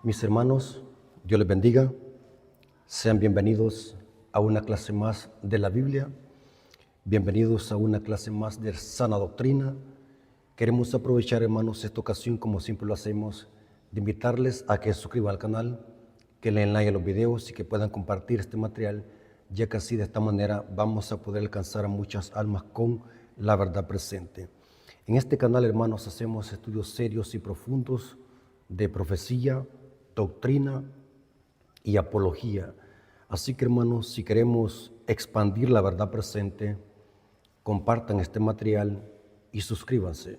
Mis hermanos, Dios les bendiga. Sean bienvenidos a una clase más de la Biblia. Bienvenidos a una clase más de sana doctrina. Queremos aprovechar, hermanos, esta ocasión, como siempre lo hacemos, de invitarles a que se suscriban al canal, que le den like a los videos y que puedan compartir este material, ya que así de esta manera vamos a poder alcanzar a muchas almas con la verdad presente. En este canal, hermanos, hacemos estudios serios y profundos de profecía, doctrina y apología. Así que, hermanos, si queremos expandir la verdad presente, compartan este material y suscríbanse.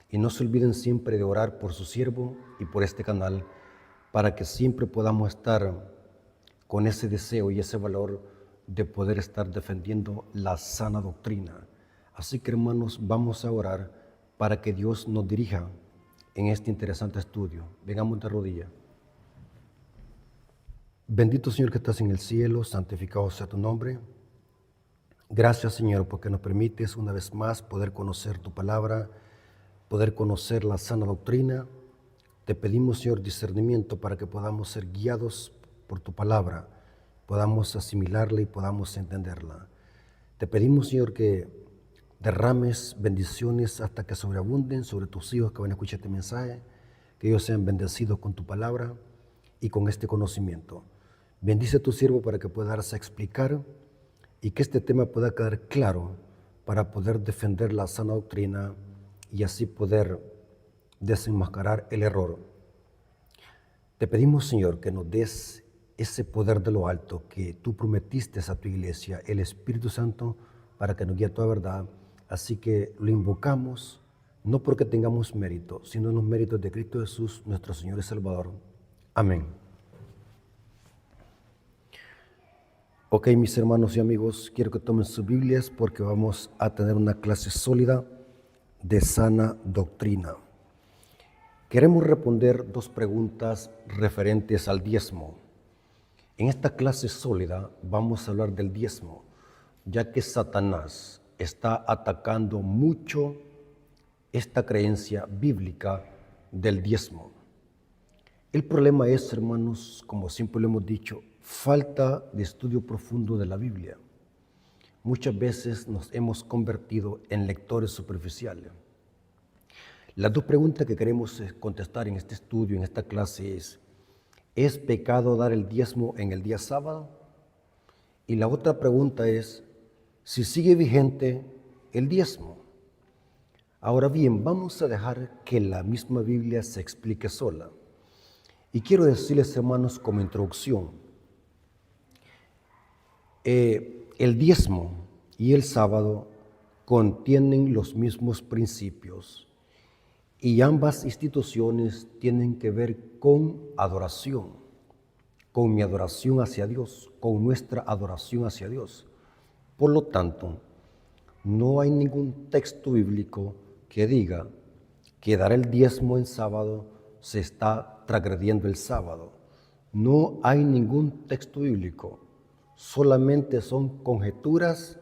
Y no se olviden siempre de orar por su siervo y por este canal, para que siempre podamos estar con ese deseo y ese valor de poder estar defendiendo la sana doctrina. Así que, hermanos, vamos a orar para que Dios nos dirija en este interesante estudio. Vengamos de rodillas. Bendito Señor que estás en el cielo, santificado sea tu nombre. Gracias, Señor, porque nos permites una vez más poder conocer tu palabra, poder conocer la sana doctrina. Te pedimos, Señor, discernimiento para que podamos ser guiados por tu palabra, podamos asimilarla y podamos entenderla. Te pedimos, Señor, que derrames bendiciones hasta que sobreabunden sobre tus hijos que van a escuchar este mensaje, que ellos sean bendecidos con tu palabra y con este conocimiento. Bendice a tu siervo para que pueda darse a explicar y que este tema pueda quedar claro para poder defender la sana doctrina y así poder desenmascarar el error. Te pedimos, Señor, que nos des ese poder de lo alto que tú prometiste a tu iglesia, el Espíritu Santo, para que nos guíe a toda verdad. Así que lo invocamos, no porque tengamos mérito, sino en los méritos de Cristo Jesús, nuestro Señor y Salvador. Amén. Ok, mis hermanos y amigos, quiero que tomen sus Biblias porque vamos a tener una clase sólida de sana doctrina. Queremos responder dos preguntas referentes al diezmo. En esta clase sólida vamos a hablar del diezmo, ya que Satanás está atacando mucho esta creencia bíblica del diezmo. El problema es, hermanos, como siempre lo hemos dicho, falta de estudio profundo de la Biblia. Muchas veces nos hemos convertido en lectores superficiales. Las dos preguntas que queremos contestar en este estudio, en esta clase ¿es pecado dar el diezmo en el día sábado? Y la otra pregunta es, si sigue vigente el diezmo. Ahora bien, vamos a dejar que la misma Biblia se explique sola. Y quiero decirles, hermanos, como introducción, el diezmo y el sábado contienen los mismos principios y ambas instituciones tienen que ver con adoración, con mi adoración hacia Dios, con nuestra adoración hacia Dios. Por lo tanto, no hay ningún texto bíblico que diga que dar el diezmo en sábado se está transgrediendo el sábado. No hay ningún texto bíblico, solamente son conjeturas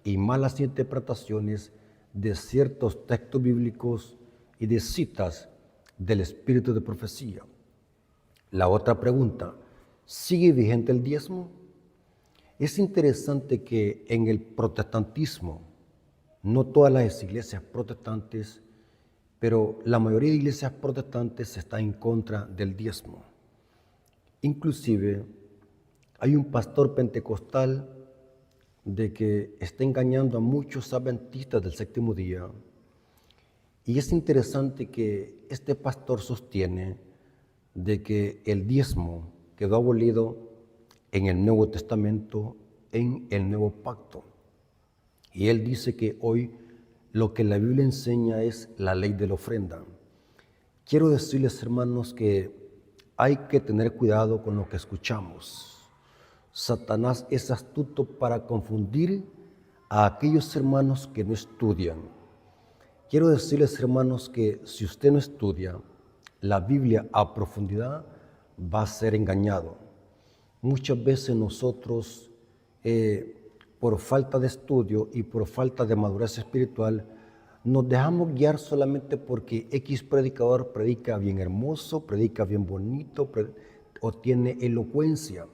y malas interpretaciones de ciertos textos bíblicos y de citas del espíritu de profecía. La otra pregunta, ¿sigue vigente el diezmo? Es interesante que en el protestantismo, no todas las iglesias protestantes, pero la mayoría de iglesias protestantes está en contra del diezmo. Inclusive, hay un pastor pentecostal de que está engañando a muchos adventistas del séptimo día. Y es interesante que este pastor sostiene de que el diezmo quedó abolido en el Nuevo Testamento, en el Nuevo Pacto. Y él dice que hoy lo que la Biblia enseña es la ley de la ofrenda. Quiero decirles, hermanos, que hay que tener cuidado con lo que escuchamos. Satanás es astuto para confundir a aquellos hermanos que no estudian. Quiero decirles, hermanos, que si usted no estudia la Biblia a profundidad, va a ser engañado. Muchas veces nosotros, por falta de estudio y por falta de madurez espiritual, nos dejamos guiar solamente porque X predicador predica bien hermoso, predica bien bonito o tiene elocuencia.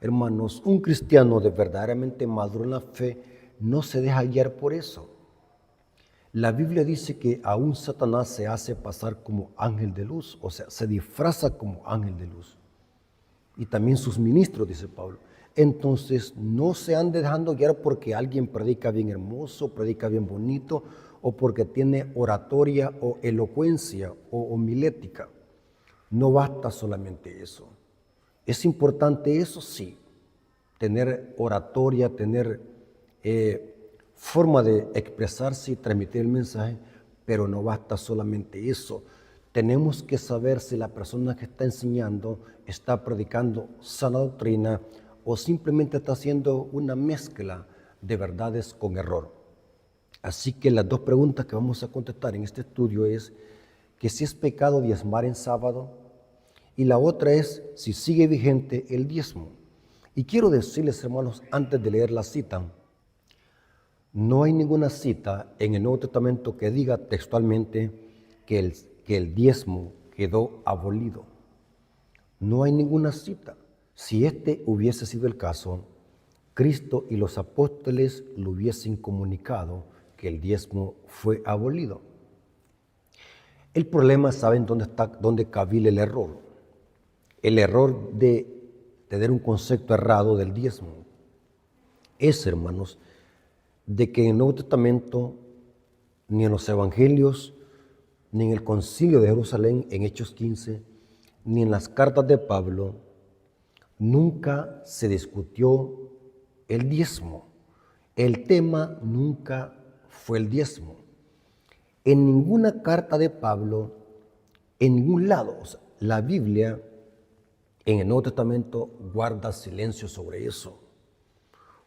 Hermanos, un cristiano de verdaderamente maduro en la fe no se deja guiar por eso. La Biblia dice que aún Satanás se hace pasar como ángel de luz, o sea, se disfraza como ángel de luz. Y también sus ministros, dice Pablo. Entonces, no se ande dejando guiar porque alguien predica bien hermoso, predica bien bonito, o porque tiene oratoria o elocuencia o homilética. No basta solamente eso. Es importante eso, sí, tener oratoria, tener forma de expresarse y transmitir el mensaje, pero no basta solamente eso. Tenemos que saber si la persona que está enseñando está predicando sana doctrina o simplemente está haciendo una mezcla de verdades con error. Así que las dos preguntas que vamos a contestar en este estudio es que si es pecado diezmar en sábado y la otra es si sigue vigente el diezmo. Y quiero decirles, hermanos, antes de leer la cita, no hay ninguna cita en el Nuevo Testamento que diga textualmente que el diezmo quedó abolido. No hay ninguna cita. Si este hubiese sido el caso, Cristo y los apóstoles lo hubiesen comunicado que el diezmo fue abolido. El problema, ¿saben dónde cabila el error? El error de tener un concepto errado del diezmo es, hermanos, de que en el Nuevo Testamento, ni en los Evangelios, ni en el Concilio de Jerusalén en Hechos 15, ni en las cartas de Pablo, nunca se discutió el diezmo. El tema nunca fue el diezmo. En ninguna carta de Pablo, en ningún lado, o sea, la Biblia en el Nuevo Testamento guarda silencio sobre eso.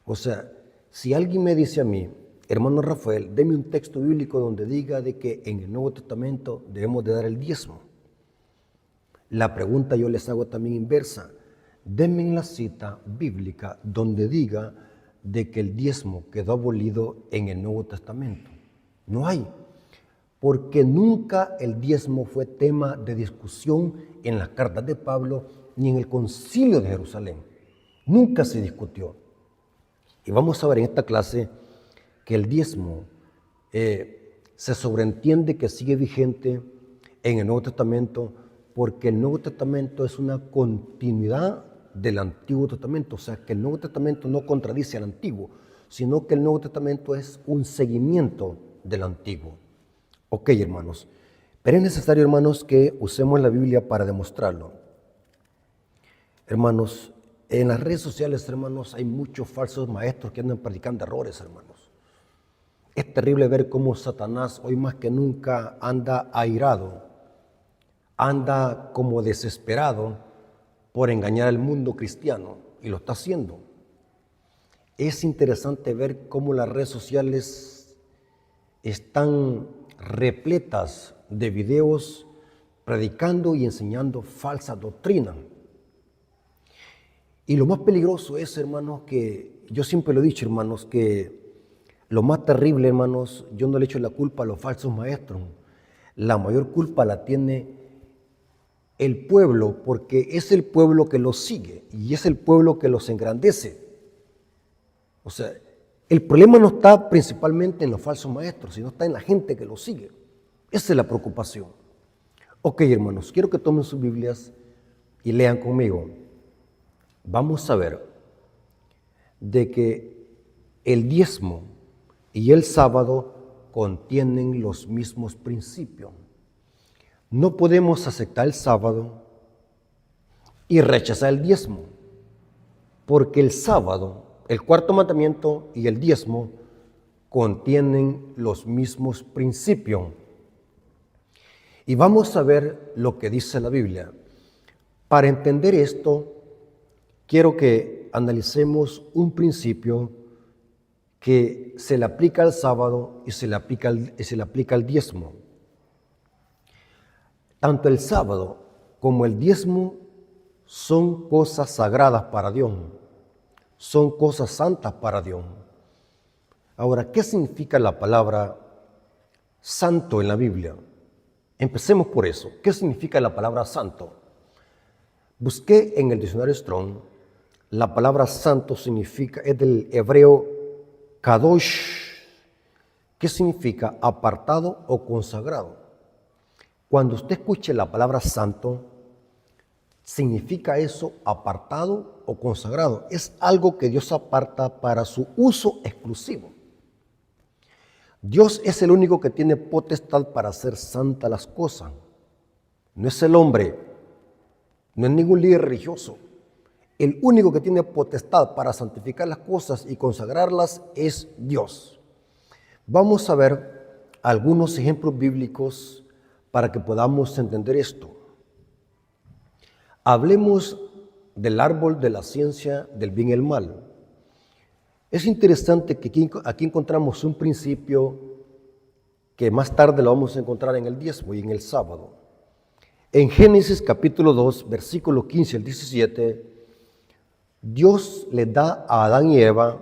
O sea, si alguien me dice a mí, hermano Rafael, deme un texto bíblico donde diga de que en el Nuevo Testamento debemos de dar el diezmo. La pregunta yo les hago también inversa. Denme la cita bíblica donde diga de que el diezmo quedó abolido en el Nuevo Testamento. No hay, porque nunca el diezmo fue tema de discusión en las cartas de Pablo ni en el Concilio de Jerusalén. Nunca se discutió. Y vamos a ver en esta clase que el diezmo se sobreentiende que sigue vigente en el Nuevo Testamento porque el Nuevo Testamento es una continuidad del Antiguo Testamento. O sea, que el Nuevo Testamento no contradice al Antiguo, sino que el Nuevo Testamento es un seguimiento del Antiguo. Ok, hermanos. Pero es necesario, hermanos, que usemos la Biblia para demostrarlo. Hermanos, en las redes sociales, hermanos, hay muchos falsos maestros que andan predicando errores, hermanos. Es terrible ver cómo Satanás hoy más que nunca anda airado, anda como desesperado por engañar al mundo cristiano y lo está haciendo. Es interesante ver cómo las redes sociales están repletas de videos predicando y enseñando falsa doctrina. Y lo más peligroso es, hermanos, que yo siempre lo he dicho, hermanos, que lo más terrible, hermanos, yo no le echo la culpa a los falsos maestros. La mayor culpa la tiene el pueblo, porque es el pueblo que los sigue y es el pueblo que los engrandece. O sea, el problema no está principalmente en los falsos maestros, sino está en la gente que los sigue. Esa es la preocupación. Ok, hermanos, quiero que tomen sus Biblias y lean conmigo. Vamos a ver de que el diezmo y el sábado contienen los mismos principios. No podemos aceptar el sábado y rechazar el diezmo, porque el sábado, el cuarto mandamiento y el diezmo contienen los mismos principios. Y vamos a ver lo que dice la Biblia. Para entender esto, quiero que analicemos un principio que se le aplica al sábado y se le aplica al diezmo. Tanto el sábado como el diezmo son cosas sagradas para Dios, son cosas santas para Dios. Ahora, ¿qué significa la palabra santo en la Biblia. Empecemos por eso. ¿Qué significa la palabra santo? Busqué en el diccionario Strong. La palabra santo es del hebreo kadosh, que significa apartado o consagrado. Cuando usted escuche la palabra santo, significa eso, apartado o consagrado. Es algo que Dios aparta para su uso exclusivo. Dios es el único que tiene potestad para hacer santas las cosas. No es el hombre, no es ningún líder religioso. El único que tiene potestad para santificar las cosas y consagrarlas es Dios. Vamos a ver algunos ejemplos bíblicos para que podamos entender esto. Hablemos del árbol de la ciencia del bien y el mal. Es interesante que aquí encontramos un principio que más tarde lo vamos a encontrar en el diezmo y en el sábado. En Génesis capítulo 2, versículo 15 al 17, Dios le da a Adán y Eva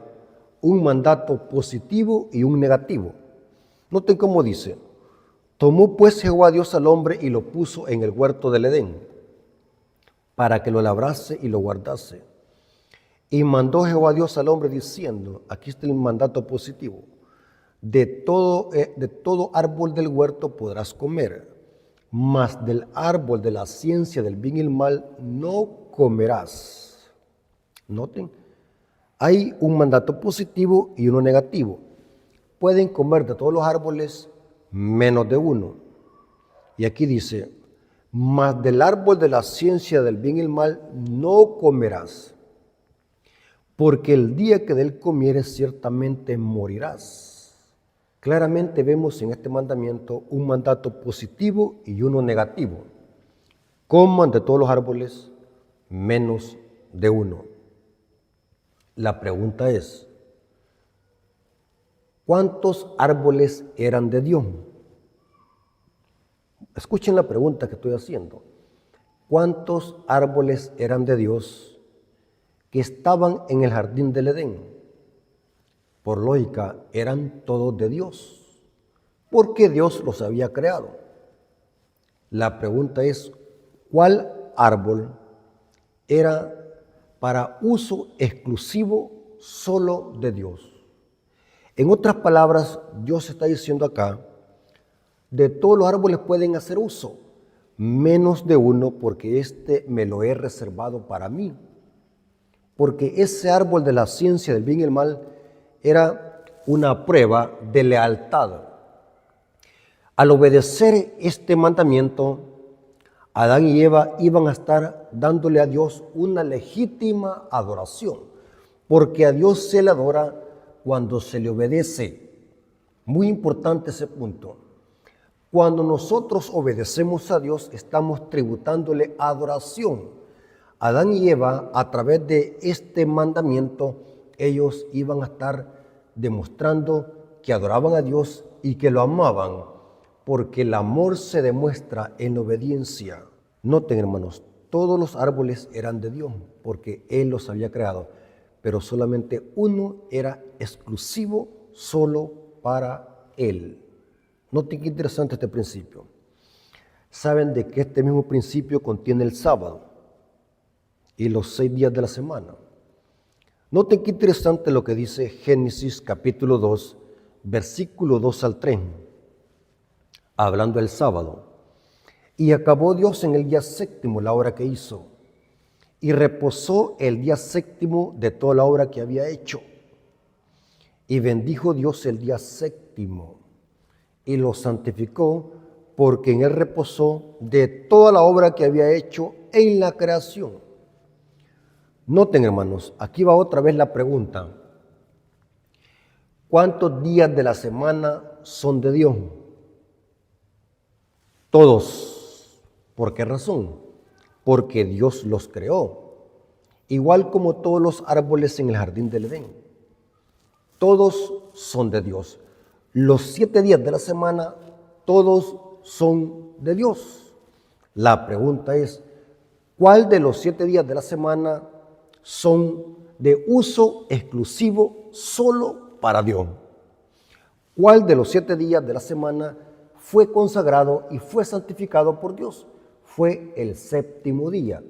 un mandato positivo y un negativo. Noten cómo dice: tomó pues Jehová Dios al hombre y lo puso en el huerto del Edén, para que lo labrase y lo guardase. Y mandó Jehová Dios al hombre diciendo, aquí está el mandato positivo: de todo árbol del huerto podrás comer, mas del árbol de la ciencia del bien y el mal no comerás. Noten, hay un mandato positivo y uno negativo. Pueden comer de todos los árboles menos de uno. Y aquí dice: mas del árbol de la ciencia del bien y el mal no comerás, porque el día que de él comieres ciertamente morirás. Claramente vemos en este mandamiento un mandato positivo y uno negativo. Coman de todos los árboles menos de uno. La pregunta es: ¿cuántos árboles eran de Dios? Escuchen la pregunta que estoy haciendo. ¿Cuántos árboles eran de Dios que estaban en el jardín del Edén? Por lógica, eran todos de Dios, porque Dios los había creado. La pregunta es: ¿cuál árbol era para uso exclusivo solo de Dios? En otras palabras, Dios está diciendo acá: de todos los árboles pueden hacer uso, menos de uno, porque este me lo he reservado para mí. Porque ese árbol de la ciencia del bien y el mal era una prueba de lealtad. Al obedecer este mandamiento, Adán y Eva iban a estar dándole a Dios una legítima adoración, porque a Dios se le adora cuando se le obedece. Muy importante ese punto. Cuando nosotros obedecemos a Dios, estamos tributándole adoración. Adán y Eva, a través de este mandamiento, ellos iban a estar demostrando que adoraban a Dios y que lo amaban, porque el amor se demuestra en obediencia. Noten, hermanos, todos los árboles eran de Dios, porque Él los había creado, pero solamente uno era exclusivo solo para Él. Noten qué interesante este principio. Saben de que este mismo principio contiene el sábado y los 6 días de la semana. Noten qué interesante lo que dice Génesis capítulo 2, versículo 2 al 3, hablando del sábado. Y acabó Dios en el día séptimo la obra que hizo, y reposó el día séptimo de toda la obra que había hecho. Y bendijo Dios el día séptimo, y lo santificó, porque en él reposó de toda la obra que había hecho en la creación. Noten, hermanos, aquí va otra vez la pregunta: ¿cuántos días de la semana son de Dios? Todos. ¿Por qué razón? Porque Dios los creó, igual como todos los árboles en el jardín del Edén. Todos son de Dios. Los 7 días de la semana, todos son de Dios. La pregunta es: ¿cuál de los 7 días de la semana son de uso exclusivo solo para Dios? ¿Cuál de los 7 días de la semana fue consagrado y fue santificado por Dios? Fue el séptimo día.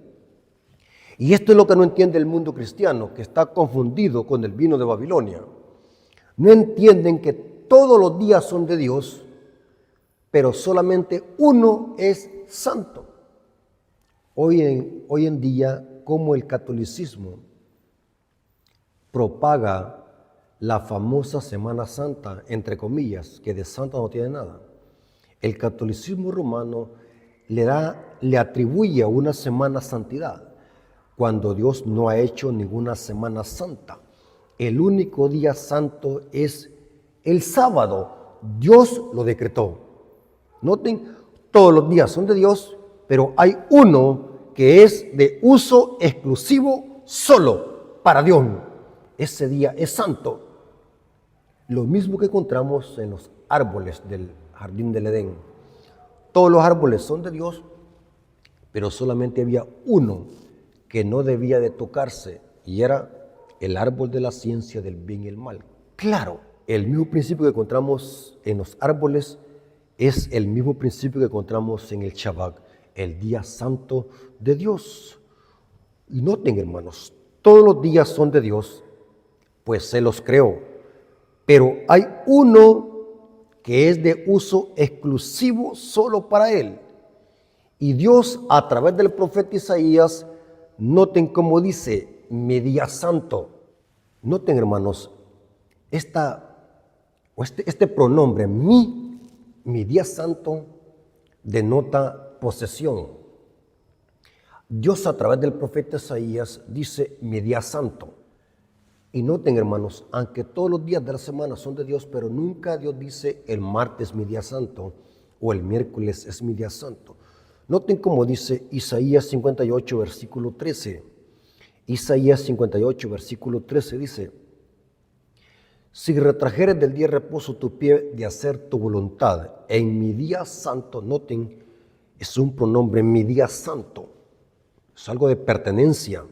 Y esto es lo que no entiende el mundo cristiano, que está confundido con el vino de Babilonia. No entienden que todos los días son de Dios, pero solamente uno es santo. Hoy en día, como el catolicismo propaga la famosa Semana Santa, entre comillas, que de santa no tiene nada, el catolicismo romano le atribuye a una semana santidad, cuando Dios no ha hecho ninguna semana santa. El único día santo es el sábado. Dios lo decretó. Noten, todos los días son de Dios, pero hay uno que es de uso exclusivo solo para Dios. Ese día es santo. Lo mismo que encontramos en los árboles del jardín del Edén. Todos los árboles son de Dios, pero solamente había uno que no debía de tocarse, y era el árbol de la ciencia del bien y el mal. Claro, el mismo principio que encontramos en los árboles es el mismo principio que encontramos en el Shabbat, el día santo de Dios. Y noten, hermanos, todos los días son de Dios, pues se los creó, pero hay uno que es de uso exclusivo solo para Él. Y Dios, a través del profeta Isaías, noten cómo dice, mi día santo. Noten, hermanos, este pronombre, mi día santo, denota posesión. Dios, a través del profeta Isaías, dice, mi día santo. Y noten, hermanos, aunque todos los días de la semana son de Dios, pero nunca Dios dice, el martes mi día santo, o el miércoles es mi día santo. Noten cómo dice Isaías 58, versículo 13. Isaías 58, versículo 13 dice, si retrajeres del día de reposo tu pie de hacer tu voluntad, en mi día santo, noten, es un pronombre, mi día santo, es algo de pertenencia,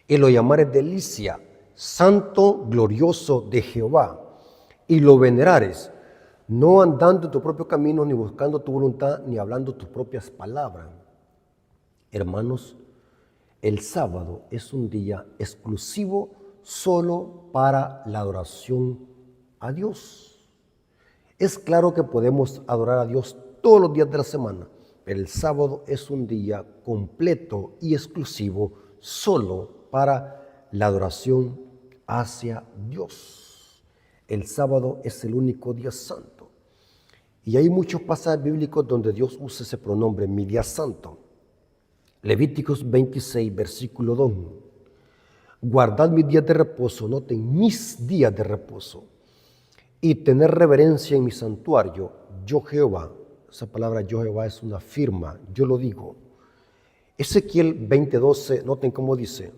y lo llamares delicia, santo, glorioso de Jehová, y lo venerares, no andando en tu propio camino, ni buscando tu voluntad, ni hablando tus propias palabras. Hermanos, el sábado es un día exclusivo solo para la adoración a Dios. Es claro que podemos adorar a Dios todos los días de la semana, pero el sábado es un día completo y exclusivo solo para la adoración hacia Dios. El sábado es el único día santo. Y hay muchos pasajes bíblicos donde Dios usa ese pronombre, mi día santo. Levíticos 26, versículo 2. Guardad mis días de reposo, noten, mis días de reposo, y tener reverencia en mi santuario, yo Jehová. Esa palabra yo Jehová es una firma, yo lo digo. Ezequiel 20:12, noten cómo dice,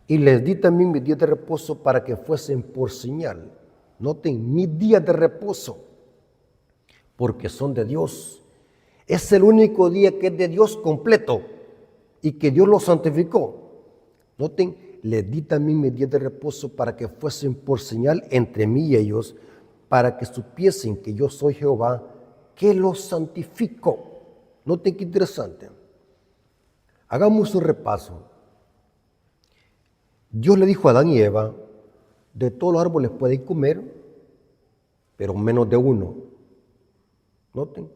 y les di también mis días de reposo para que fuesen por señal. Noten, mis días de reposo, porque son de Dios. Es el único día que es de Dios completo y que Dios lo santificó. Noten, les di también mis días de reposo para que fuesen por señal entre mí y ellos, para que supiesen que yo soy Jehová, que los santifico. Noten qué interesante. Hagamos un repaso. Dios le dijo a Adán y Eva, de todos los árboles pueden comer, pero menos de uno. Noten,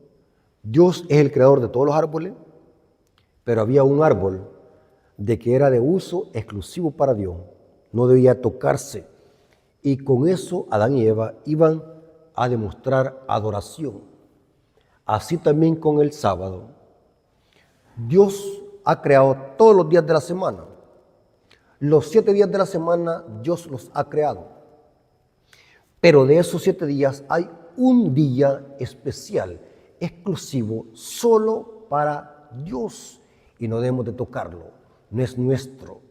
Dios es el creador de todos los árboles, pero había un árbol de que era de uso exclusivo para Dios, no debía tocarse. Y con eso Adán y Eva iban a demostrar adoración. Así también con el sábado. Dios ha creado todos los días de la semana. Los 7 días de la semana Dios los ha creado. Pero de esos 7 días hay un día especial, exclusivo, solo para Dios. Y no debemos de tocarlo, no es nuestro.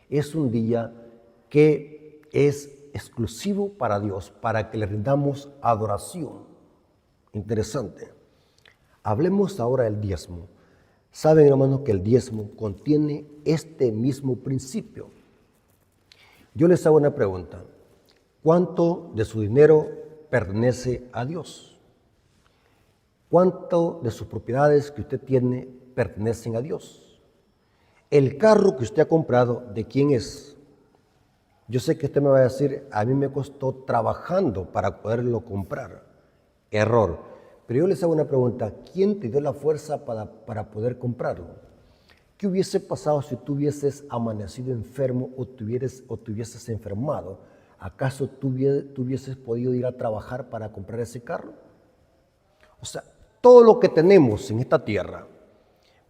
Es un día que es exclusivo para Dios, para que le rindamos adoración. Interesante. Hablemos ahora del diezmo. Saben, hermanos, que el diezmo contiene este mismo principio. Yo les hago una pregunta. ¿Cuánto de su dinero pertenece a Dios? ¿Cuánto de sus propiedades que usted tiene pertenecen a Dios? El carro que usted ha comprado, ¿de quién es? Yo sé que usted me va a decir, a mí me costó trabajando para poderlo comprar. Error. Pero yo les hago una pregunta, ¿quién te dio la fuerza para poder comprarlo? ¿Qué hubiese pasado si tú hubieses amanecido enfermo o te hubieses enfermado? ¿Acaso tú hubieses podido ir a trabajar para comprar ese carro? O sea, todo lo que tenemos en esta tierra,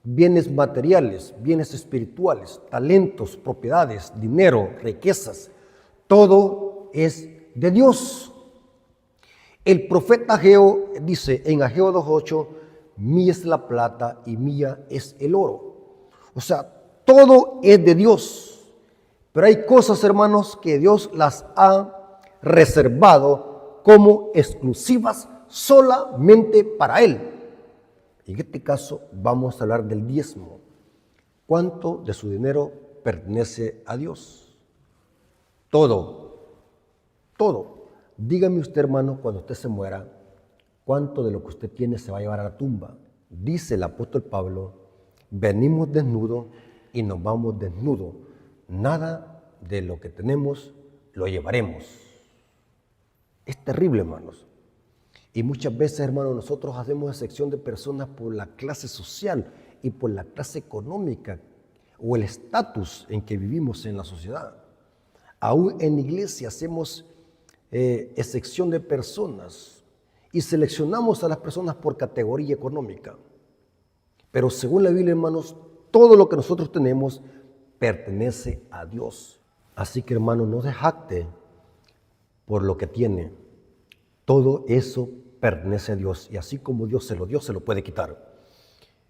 bienes materiales, bienes espirituales, talentos, propiedades, dinero, riquezas, todo es de Dios. El profeta Ageo dice en Ageo 2:8, mía es la plata y mía es el oro. O sea, todo es de Dios. Pero hay cosas, hermanos, que Dios las ha reservado como exclusivas solamente para Él. En este caso vamos a hablar del diezmo. ¿Cuánto de su dinero pertenece a Dios? Todo, todo. Dígame usted, hermano, cuando usted se muera, ¿cuánto de lo que usted tiene se va a llevar a la tumba? Dice el apóstol Pablo, venimos desnudos y nos vamos desnudos. Nada de lo que tenemos lo llevaremos. Es terrible, hermanos. Y muchas veces, hermanos, nosotros hacemos excepción de personas por la clase social y por la clase económica o el estatus en que vivimos en la sociedad. Aún en la iglesia hacemos excepción de personas y seleccionamos a las personas por categoría económica. Pero según la Biblia, hermanos, todo lo que nosotros tenemos pertenece a Dios. Así que, hermano, no se jacte por lo que tiene. Todo eso pertenece a Dios. Y así como Dios se lo dio, se lo puede quitar.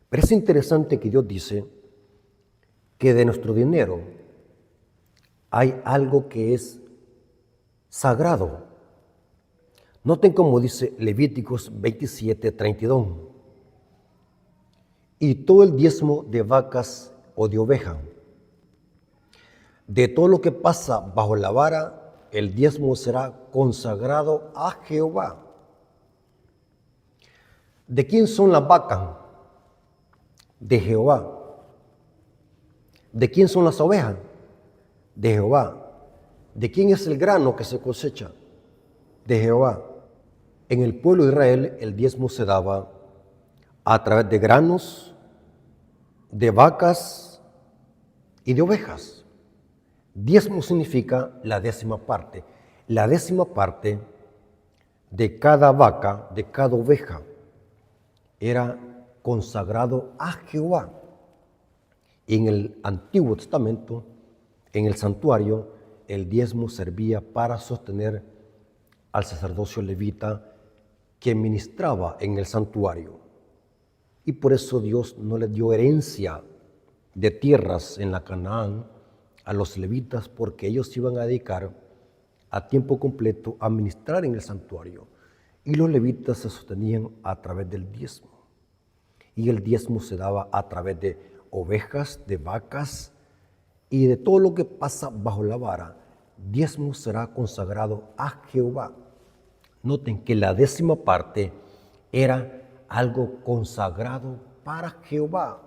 Pero es interesante que Dios dice que de nuestro dinero hay algo que es sagrado. Noten cómo dice Levíticos 27:32. Y todo el diezmo de vacas o de oveja, de todo lo que pasa bajo la vara, el diezmo será consagrado a Jehová. ¿De quién son las vacas? De Jehová. ¿De quién son las ovejas? De Jehová. ¿De quién es el grano que se cosecha? De Jehová. En el pueblo de Israel el diezmo se daba a través de granos, de vacas y de ovejas. Diezmo significa la décima parte. La décima parte de cada vaca, de cada oveja, era consagrado a Jehová. En el Antiguo Testamento, en el santuario, el diezmo servía para sostener al sacerdocio levita que ministraba en el santuario. Y por eso Dios no le dio herencia de tierras en la Canaán a los levitas, porque ellos se iban a dedicar a tiempo completo a ministrar en el santuario. Y los levitas se sostenían a través del diezmo. Y el diezmo se daba a través de ovejas, de vacas y de todo lo que pasa bajo la vara. Diezmo será consagrado a Jehová. Noten que la décima parte era algo consagrado para Jehová.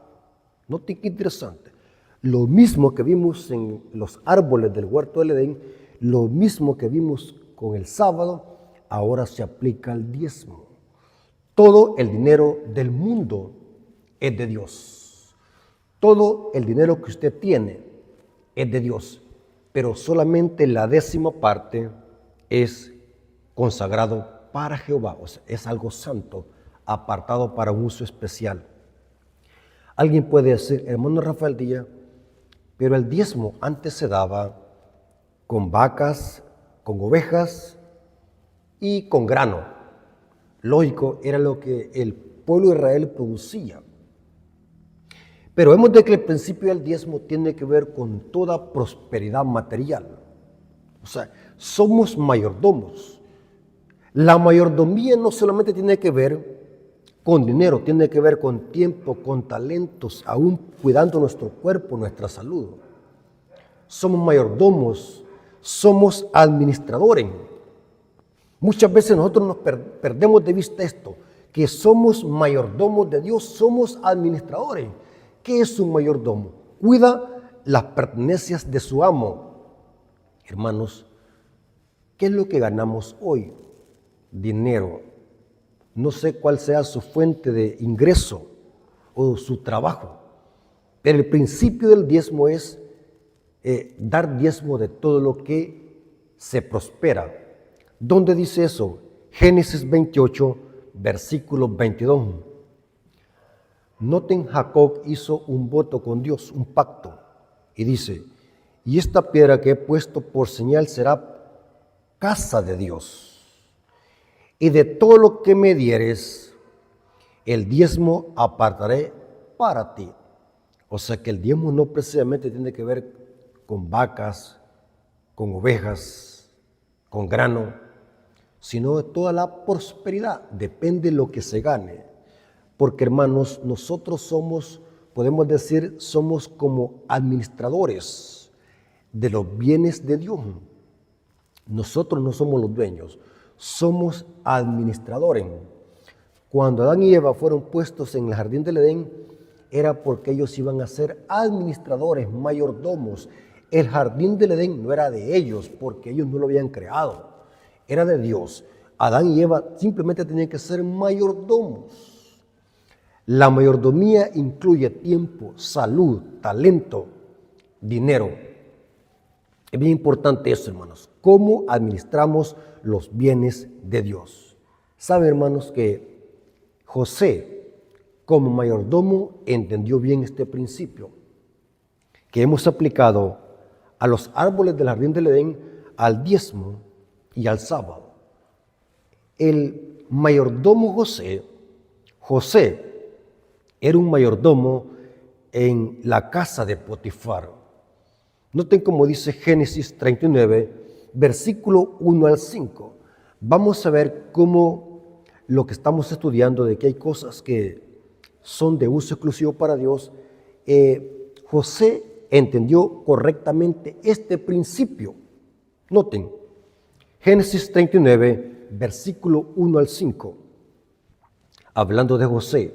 Noten qué interesante. Lo mismo que vimos en los árboles del huerto del Edén, lo mismo que vimos con el sábado, ahora se aplica al diezmo. Todo el dinero del mundo es de Dios. Todo el dinero que usted tiene es de Dios, pero solamente la décima parte es consagrado para Jehová, o sea, es algo santo, apartado para un uso especial. Alguien puede decir, hermano Rafael Díaz, pero el diezmo antes se daba con vacas, con ovejas y con grano. Lógico, era lo que el pueblo de Israel producía. Pero vemos de que el principio del diezmo tiene que ver con toda prosperidad material. O sea, somos mayordomos. La mayordomía no solamente tiene que ver con dinero, tiene que ver con tiempo, con talentos, aún cuidando nuestro cuerpo, nuestra salud. Somos mayordomos, somos administradores. Muchas veces nosotros nos perdemos de vista esto, que somos mayordomos de Dios, somos administradores. ¿Qué es un mayordomo? Cuida las pertenencias de su amo. Hermanos, ¿qué es lo que ganamos hoy? Dinero. No sé cuál sea su fuente de ingreso o su trabajo, pero el principio del diezmo es dar diezmo de todo lo que se prospera. ¿Dónde dice eso? Génesis 28, versículo 22. Noten, Jacob hizo un voto con Dios, un pacto, y dice, y esta piedra que he puesto por señal será casa de Dios. Y de todo lo que me dieres, el diezmo apartaré para ti. O sea que el diezmo no precisamente tiene que ver con vacas, con ovejas, con grano, sino de toda la prosperidad. Depende de lo que se gane. Porque, hermanos, nosotros somos, podemos decir, somos como administradores de los bienes de Dios. Nosotros no somos los dueños, somos administradores. Cuando Adán y Eva fueron puestos en el jardín del Edén, era porque ellos iban a ser administradores, mayordomos. El jardín del Edén no era de ellos, porque ellos no lo habían creado, era de Dios. Adán y Eva simplemente tenían que ser mayordomos. La mayordomía incluye tiempo, salud, talento, dinero. Es bien importante eso, hermanos, cómo administramos los bienes de Dios. Saben, hermanos, que José, como mayordomo, entendió bien este principio que hemos aplicado a los árboles del jardín del Edén, al diezmo y al sábado. El mayordomo José era un mayordomo en la casa de Potifar. Noten cómo dice Génesis 39, versículo 1 al 5. Vamos a ver cómo lo que estamos estudiando, de que hay cosas que son de uso exclusivo para Dios. José entendió correctamente este principio. Noten, Génesis 39, versículo 1 al 5. Hablando de José,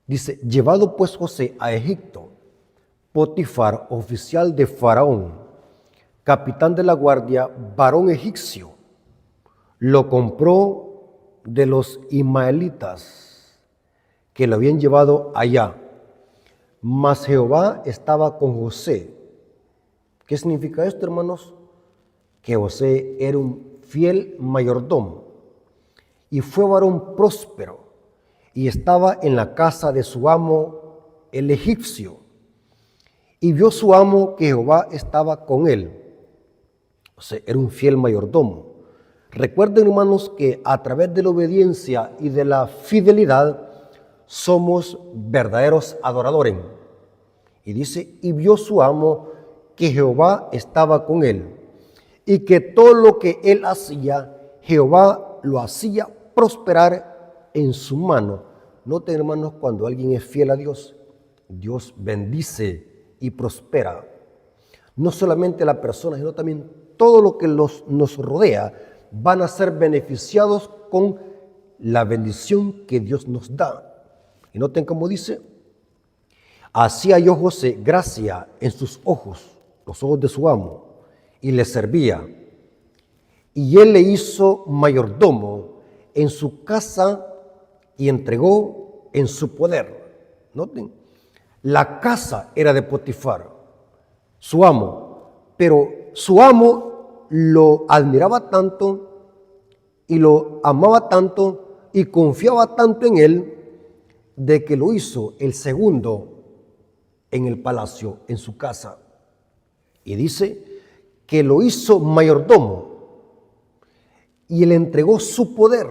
dice, llevado pues José a Egipto, Potifar, oficial de Faraón, capitán de la guardia, varón egipcio, lo compró de los ismaelitas que lo habían llevado allá. Mas Jehová estaba con José. ¿Qué significa esto, hermanos? Que José era un fiel mayordomo y fue varón próspero y estaba en la casa de su amo el egipcio. Y vio su amo que Jehová estaba con él. O sea, era un fiel mayordomo. Recuerden, hermanos, que a través de la obediencia y de la fidelidad somos verdaderos adoradores. Y dice, y vio su amo que Jehová estaba con él, y que todo lo que él hacía, Jehová lo hacía prosperar en su mano. Noten, hermanos, cuando alguien es fiel a Dios, Dios bendice y prospera. No solamente la persona, sino también todo lo que nos rodea van a ser beneficiados con la bendición que Dios nos da. Y noten cómo dice, así halló José gracia en sus ojos, los ojos de su amo, y le servía. Y él le hizo mayordomo en su casa y entregó en su poder. Noten, la casa era de Potifar, su amo, pero su amo lo admiraba tanto y lo amaba tanto y confiaba tanto en él, de que lo hizo el segundo en el palacio, en su casa. Y dice que lo hizo mayordomo y le entregó su poder.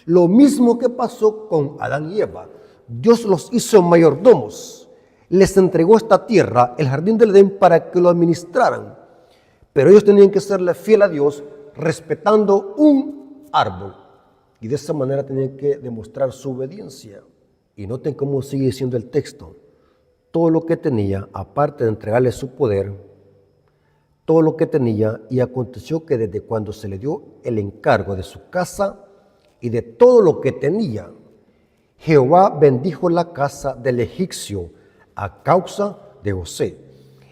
Lo mismo que pasó con Adán y Eva. Dios los hizo mayordomos, les entregó esta tierra, el jardín del Edén, para que lo administraran. Pero ellos tenían que serle fiel a Dios, respetando un árbol. Y de esa manera tenían que demostrar su obediencia. Y noten cómo sigue diciendo el texto. Todo lo que tenía, aparte de entregarle su poder, todo lo que tenía, y aconteció que desde cuando se le dio el encargo de su casa y de todo lo que tenía, Jehová bendijo la casa del egipcio a causa de José.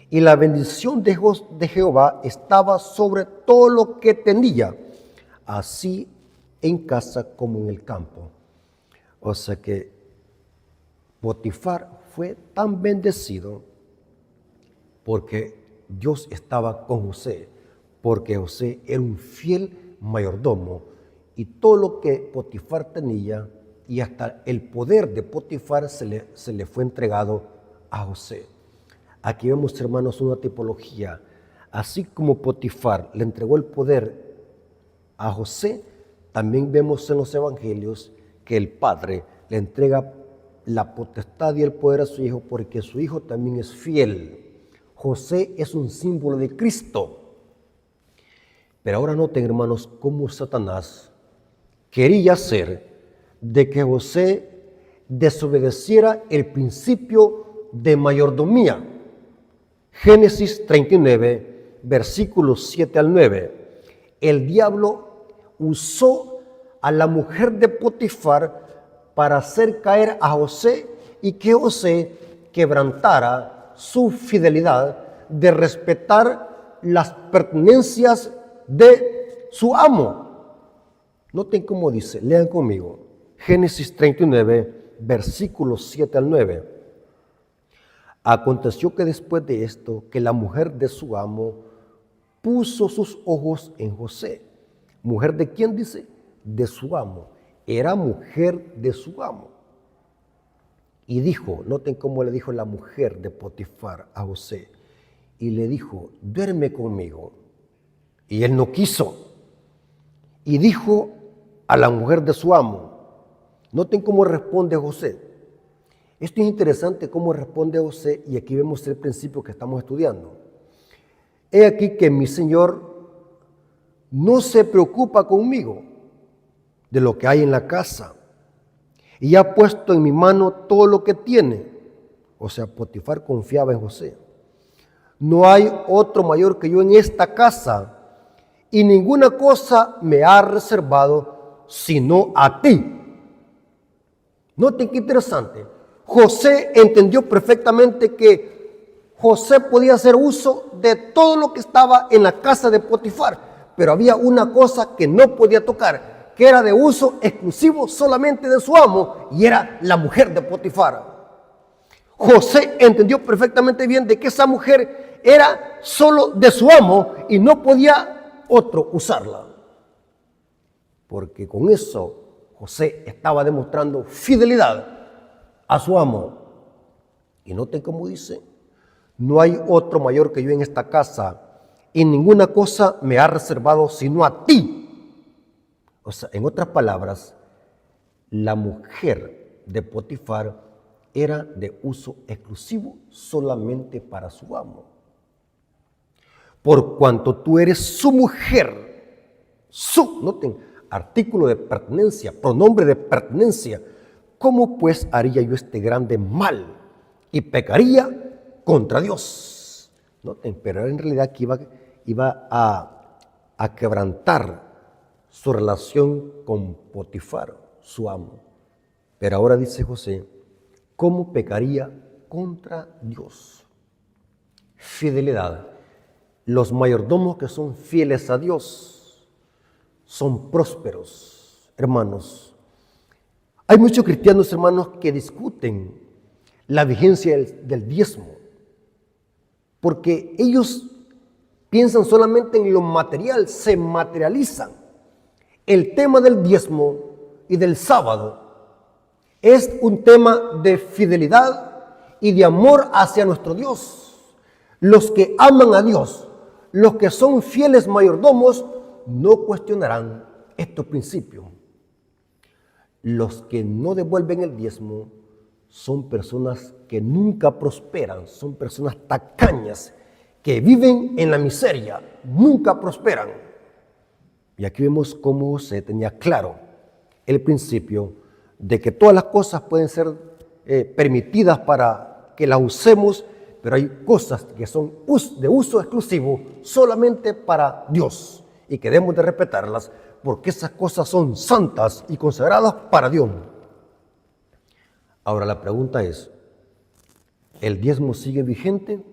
Y la bendición de Jehová estaba sobre todo lo que tenía, así en casa como en el campo. O sea que Potifar fue tan bendecido porque Dios estaba con José, porque José era un fiel mayordomo, y todo lo que Potifar tenía y hasta el poder de Potifar se le fue entregado a José. Aquí vemos, hermanos, una tipología. Así como Potifar le entregó el poder a José, también vemos en los evangelios que el padre le entrega la potestad y el poder a su hijo, porque su hijo también es fiel. José es un símbolo de Cristo. Pero ahora noten, hermanos, cómo Satanás quería hacer de que José desobedeciera el principio de mayordomía. Génesis 39, versículos 7 al 9. El diablo usó a la mujer de Potifar para hacer caer a José y que José quebrantara su fidelidad de respetar las pertenencias de su amo. Noten cómo dice, lean conmigo. Génesis 39, versículos 7 al 9. Aconteció que después de esto, que la mujer de su amo puso sus ojos en José. ¿Mujer de quién dice? De su amo. Era mujer de su amo. Y dijo, noten cómo le dijo la mujer de Potifar a José. Y le dijo, duerme conmigo. Y él no quiso. Y dijo a la mujer de su amo. Noten cómo responde José. Esto es interesante cómo responde José, y aquí vemos el principio que estamos estudiando. He aquí que mi Señor no se preocupa conmigo de lo que hay en la casa, y ha puesto en mi mano todo lo que tiene. O sea, Potifar confiaba en José. No hay otro mayor que yo en esta casa, y ninguna cosa me ha reservado sino a ti. Noten qué interesante. José entendió perfectamente que José podía hacer uso de todo lo que estaba en la casa de Potifar, pero había una cosa que no podía tocar, que era de uso exclusivo solamente de su amo, y era la mujer de Potifar. José entendió perfectamente bien de que esa mujer era solo de su amo y no podía otro usarla, porque con eso José estaba demostrando fidelidad a su amo. Y noten cómo dice, no hay otro mayor que yo en esta casa, y ninguna cosa me ha reservado sino a ti. O sea, en otras palabras, la mujer de Potifar era de uso exclusivo solamente para su amo. Por cuanto tú eres su mujer, noten, artículo de pertenencia, pronombre de pertenencia, ¿cómo pues haría yo este grande mal y pecaría contra Dios? Noten, pero en realidad aquí iba a quebrantar su relación con Potifar, su amo. Pero ahora dice José, ¿cómo pecaría contra Dios? Fidelidad. Los mayordomos que son fieles a Dios son prósperos, hermanos. Hay muchos cristianos, hermanos, que discuten la vigencia del diezmo, porque ellos piensan solamente en lo material, se materializan. El tema del diezmo y del sábado es un tema de fidelidad y de amor hacia nuestro Dios. Los que aman a Dios, los que son fieles mayordomos, no cuestionarán estos principios. Los que no devuelven el diezmo son personas que nunca prosperan, son personas tacañas, que viven en la miseria, nunca prosperan. Y aquí vemos cómo se tenía claro el principio de que todas las cosas pueden ser permitidas para que las usemos, pero hay cosas que son de uso exclusivo solamente para Dios y que debemos de respetarlas porque esas cosas son santas y consagradas para Dios. Ahora la pregunta es, ¿el diezmo sigue vigente?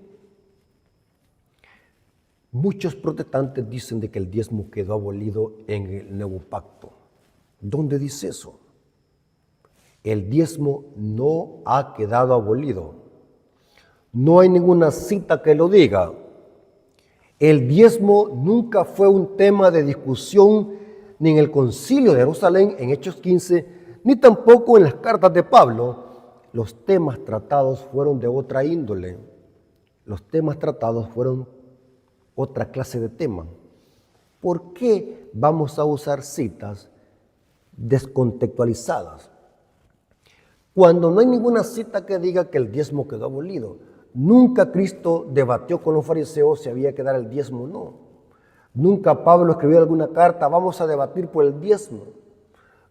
Muchos protestantes dicen de que el diezmo quedó abolido en el nuevo pacto. ¿Dónde dice eso? El diezmo no ha quedado abolido. No hay ninguna cita que lo diga. El diezmo nunca fue un tema de discusión ni en el Concilio de Jerusalén en Hechos 15, ni tampoco en las cartas de Pablo. Los temas tratados fueron de otra índole. Los temas tratados fueron otra clase de tema. ¿Por qué vamos a usar citas descontextualizadas? Cuando no hay ninguna cita que diga que el diezmo quedó abolido. Nunca Cristo debatió con los fariseos si había que dar el diezmo o no. Nunca Pablo escribió alguna carta, vamos a debatir por el diezmo.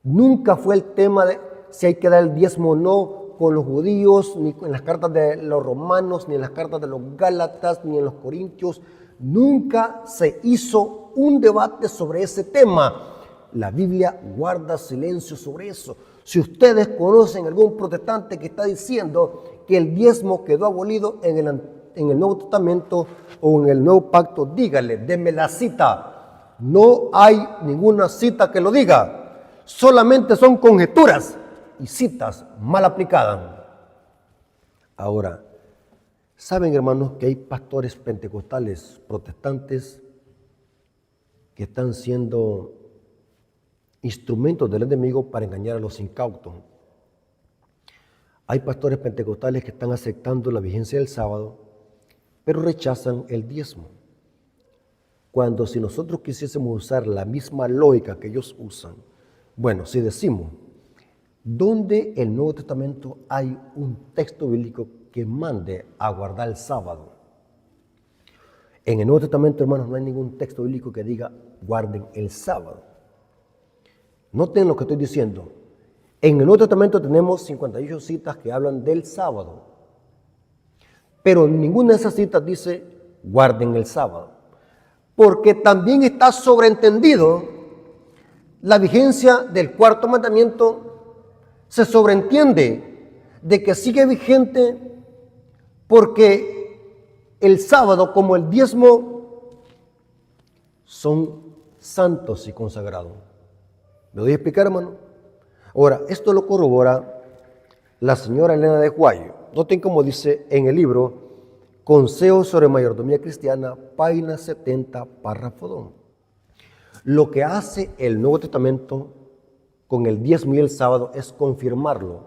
Nunca fue el tema de si hay que dar el diezmo o no con los judíos, ni en las cartas de los romanos, ni en las cartas de los gálatas, ni en los corintios. Nunca se hizo un debate sobre ese tema. La Biblia guarda silencio sobre eso. Si ustedes conocen algún protestante que está diciendo que el diezmo quedó abolido en el Nuevo Testamento o en el Nuevo Pacto, dígale, denme la cita. No hay ninguna cita que lo diga. Solamente son conjeturas y citas mal aplicadas. Ahora, ¿saben, hermanos, que hay pastores pentecostales protestantes que están siendo instrumentos del enemigo para engañar a los incautos? Hay pastores pentecostales que están aceptando la vigencia del sábado, pero rechazan el diezmo. Cuando si nosotros quisiésemos usar la misma lógica que ellos usan, bueno, si decimos, ¿dónde en el Nuevo Testamento hay un texto bíblico que mande a guardar el sábado? En el Nuevo Testamento, hermanos, no hay ningún texto bíblico que diga guarden el sábado. Noten lo que estoy diciendo. En el Nuevo Testamento tenemos 58 citas que hablan del sábado, pero ninguna de esas citas dice guarden el sábado, porque también está sobreentendido la vigencia del cuarto mandamiento. Se sobreentiende de que sigue vigente porque el sábado como el diezmo son santos y consagrados. ¿Me doy a explicar, hermano? Ahora, esto lo corrobora la señora Elena de White. Noten cómo dice en el libro Consejos sobre Mayordomía Cristiana, página 70, párrafo 2. Lo que hace el Nuevo Testamento con el diezmo y el sábado es confirmarlo,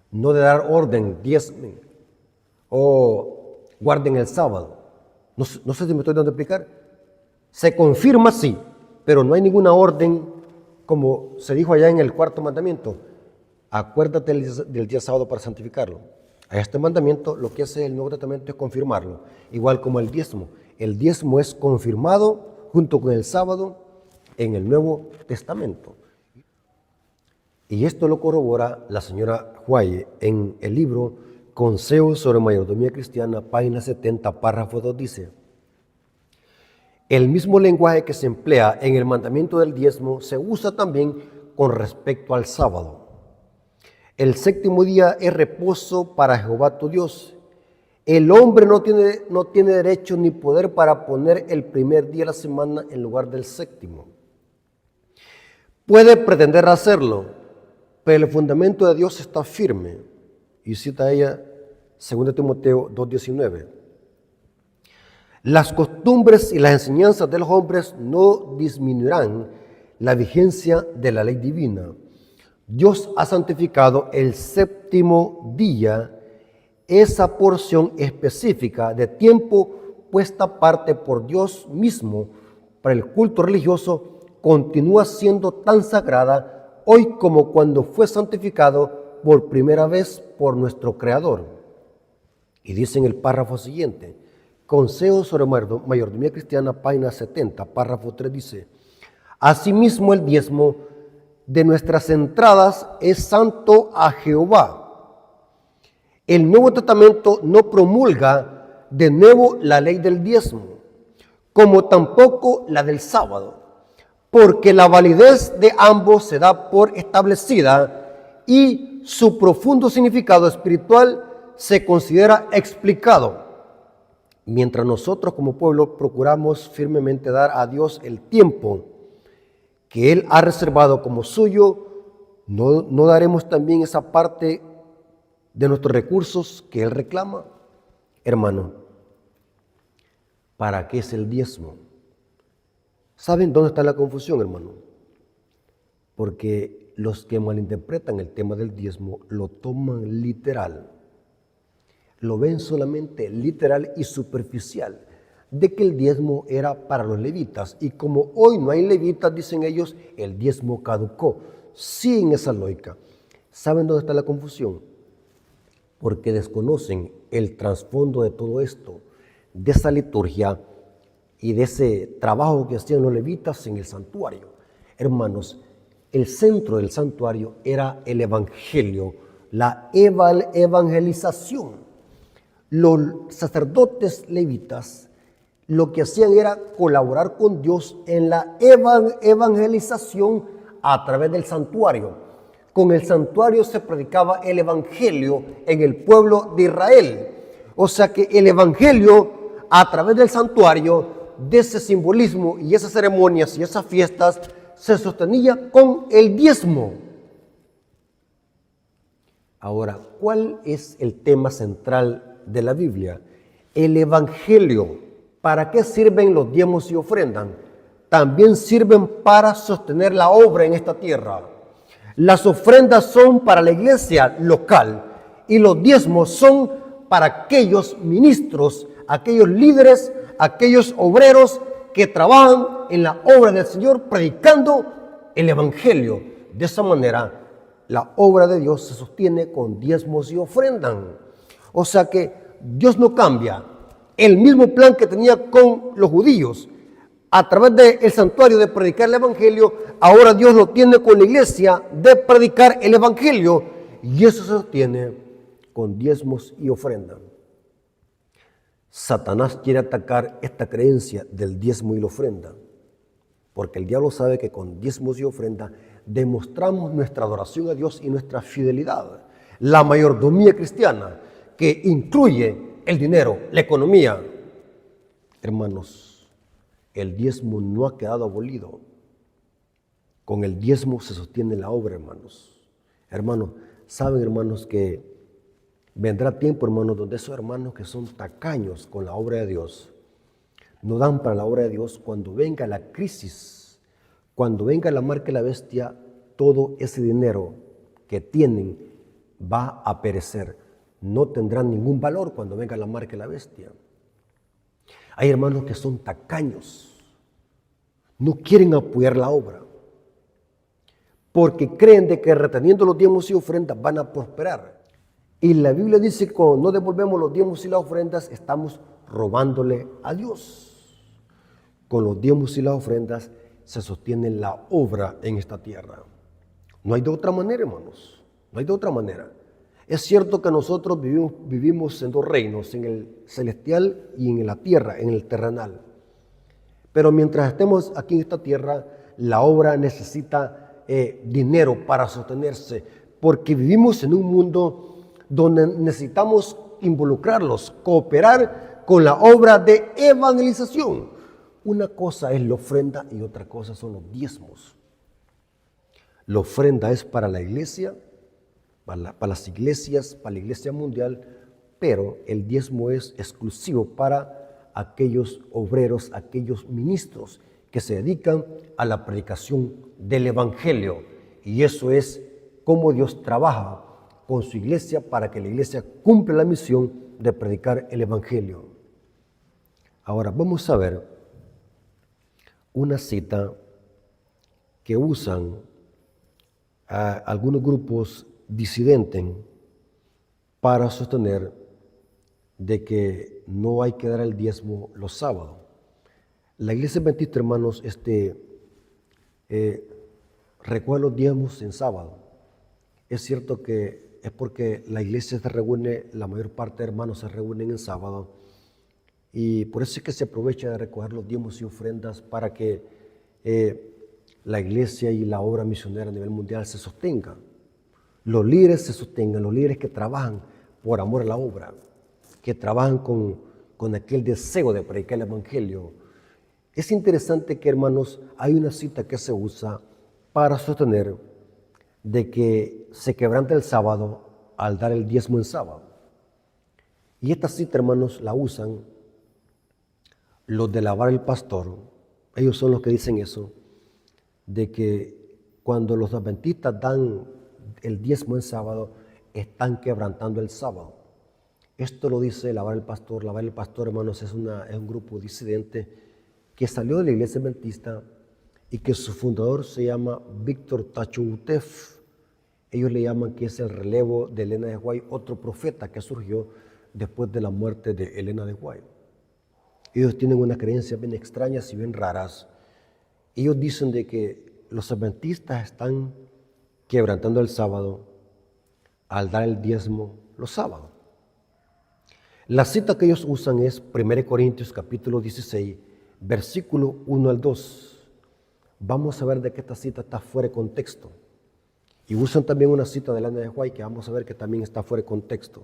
no de dar orden, diezmen o guarden el sábado. No sé si me estoy dando a explicar. Se confirma, sí, pero no hay ninguna orden, como se dijo allá en el cuarto mandamiento. Acuérdate del día sábado para santificarlo. A este mandamiento lo que hace el Nuevo Testamento es confirmarlo, igual como el diezmo. El diezmo es confirmado junto con el sábado en el Nuevo Testamento. Y esto lo corrobora la señora White en el libro Consejos sobre Mayordomía Cristiana, página 70, párrafo 2, dice: el mismo lenguaje que se emplea en el mandamiento del diezmo se usa también con respecto al sábado. El séptimo día es reposo para Jehová tu Dios. El hombre no tiene derecho ni poder para poner el primer día de la semana en lugar del séptimo. Puede pretender hacerlo, pero el fundamento de Dios está firme. Y cita ella 2 Timoteo 2:19. Las costumbres y las enseñanzas de los hombres no disminuirán la vigencia de la ley divina. Dios ha santificado el séptimo día, esa porción específica de tiempo puesta aparte por Dios mismo para el culto religioso, continúa siendo tan sagrada hoy como cuando fue santificado por primera vez por nuestro Creador. Y dice en el párrafo siguiente, Consejos sobre Mayordomía Cristiana, página 70, párrafo 3, dice: asimismo el diezmo de nuestras entradas es santo a Jehová. El Nuevo Testamento no promulga de nuevo la ley del diezmo, como tampoco la del sábado, porque la validez de ambos se da por establecida y su profundo significado espiritual se considera explicado. Mientras nosotros como pueblo procuramos firmemente dar a Dios el tiempo que Él ha reservado como suyo, ¿no daremos también esa parte de nuestros recursos que Él reclama? Hermano, ¿para qué es el diezmo? ¿Saben dónde está la confusión, hermano? Porque los que malinterpretan el tema del diezmo lo toman literal. Lo ven solamente literal y superficial, de que el diezmo era para los levitas. Y como hoy no hay levitas, dicen ellos, el diezmo caducó. Siguen esa lógica. ¿Saben dónde está la confusión? Porque desconocen el trasfondo de todo esto, de esa liturgia y de ese trabajo que hacían los levitas en el santuario. Hermanos, el centro del santuario era el evangelio, la evangelización. Los sacerdotes levitas lo que hacían era colaborar con Dios en la evangelización a través del santuario. Con el santuario se predicaba el evangelio en el pueblo de Israel. O sea que el evangelio a través del santuario, de ese simbolismo y esas ceremonias y esas fiestas, se sostenía con el diezmo. Ahora, ¿cuál es el tema central de la Biblia? El evangelio. ¿Para qué sirven los diezmos y ofrendas? También sirven para sostener la obra en esta tierra. Las ofrendas son para la iglesia local y los diezmos son para aquellos ministros, aquellos líderes, aquellos obreros que trabajan en la obra del Señor predicando el evangelio. De esa manera, la obra de Dios se sostiene con diezmos y ofrendas. O sea que Dios no cambia. El mismo plan que tenía con los judíos a través del santuario de predicar el evangelio, ahora Dios lo tiene con la iglesia de predicar el evangelio, y eso se sostiene con diezmos y ofrendas. Satanás quiere atacar esta creencia del diezmo y la ofrenda, porque el diablo sabe que con diezmos y ofrendas demostramos nuestra adoración a Dios y nuestra fidelidad. La mayordomía cristiana, que incluye el dinero, la economía. Hermanos, el diezmo no ha quedado abolido. Con el diezmo se sostiene la obra, hermanos. Hermanos, saben, hermanos, que vendrá tiempo, hermanos, donde esos hermanos que son tacaños con la obra de Dios, no dan para la obra de Dios. Cuando venga la crisis, cuando venga la marca de la bestia, todo ese dinero que tienen va a perecer. No tendrán ningún valor cuando venga la marca de la bestia. Hay hermanos que son tacaños, no quieren apoyar la obra, porque creen de que reteniendo los diezmos y ofrendas van a prosperar. Y la Biblia dice que cuando no devolvemos los diezmos y las ofrendas, estamos robándole a Dios. Con los diezmos y las ofrendas se sostiene la obra en esta tierra. No hay de otra manera, hermanos, no hay de otra manera. Es cierto que nosotros vivimos en dos reinos, en el celestial y en la tierra, en el terrenal. Pero mientras estemos aquí en esta tierra, la obra necesita dinero para sostenerse, porque vivimos en un mundo donde necesitamos involucrarlos, cooperar con la obra de evangelización. Una cosa es la ofrenda y otra cosa son los diezmos. La ofrenda es para la iglesia, para las iglesias, para la iglesia mundial, pero el diezmo es exclusivo para aquellos obreros, aquellos ministros que se dedican a la predicación del evangelio. Y eso es cómo Dios trabaja con su iglesia para que la iglesia cumpla la misión de predicar el evangelio. Ahora vamos a ver una cita que usan algunos grupos disidentes para sostener de que no hay que dar el diezmo los sábados. La iglesia adventista, hermanos, recoge los diezmos en sábado. Es cierto que es porque la iglesia se reúne, la mayor parte de hermanos se reúnen en sábado, y por eso es que se aprovecha de recoger los diezmos y ofrendas para que la iglesia y la obra misionera a nivel mundial se sostenga. Los líderes se sostengan, los líderes que trabajan por amor a la obra, que trabajan con aquel deseo de predicar el evangelio. Es interesante que, hermanos, hay una cita que se usa para sostener de que se quebranta el sábado al dar el diezmo en sábado. Y esta cita, hermanos, la usan los de la vara del pastor. Ellos son los que dicen eso, de que cuando los adventistas dan el diezmo en sábado, están quebrantando el sábado. Esto lo dice la vara del pastor. La vara del pastor, hermanos, es un grupo disidente que salió de la iglesia adventista y que su fundador se llama Víctor Tachouteff. Ellos le llaman que es el relevo de Elena de White, otro profeta que surgió después de la muerte de Elena de White. Ellos tienen unas creencias bien extrañas y bien raras. Ellos dicen de que los adventistas están quebrantando el sábado al dar el diezmo los sábados. La cita que ellos usan es 1 Corintios capítulo 16, versículo 1 al 2. Vamos a ver de que esta cita está fuera de contexto. Y usan también una cita de Elena de White que vamos a ver que también está fuera de contexto.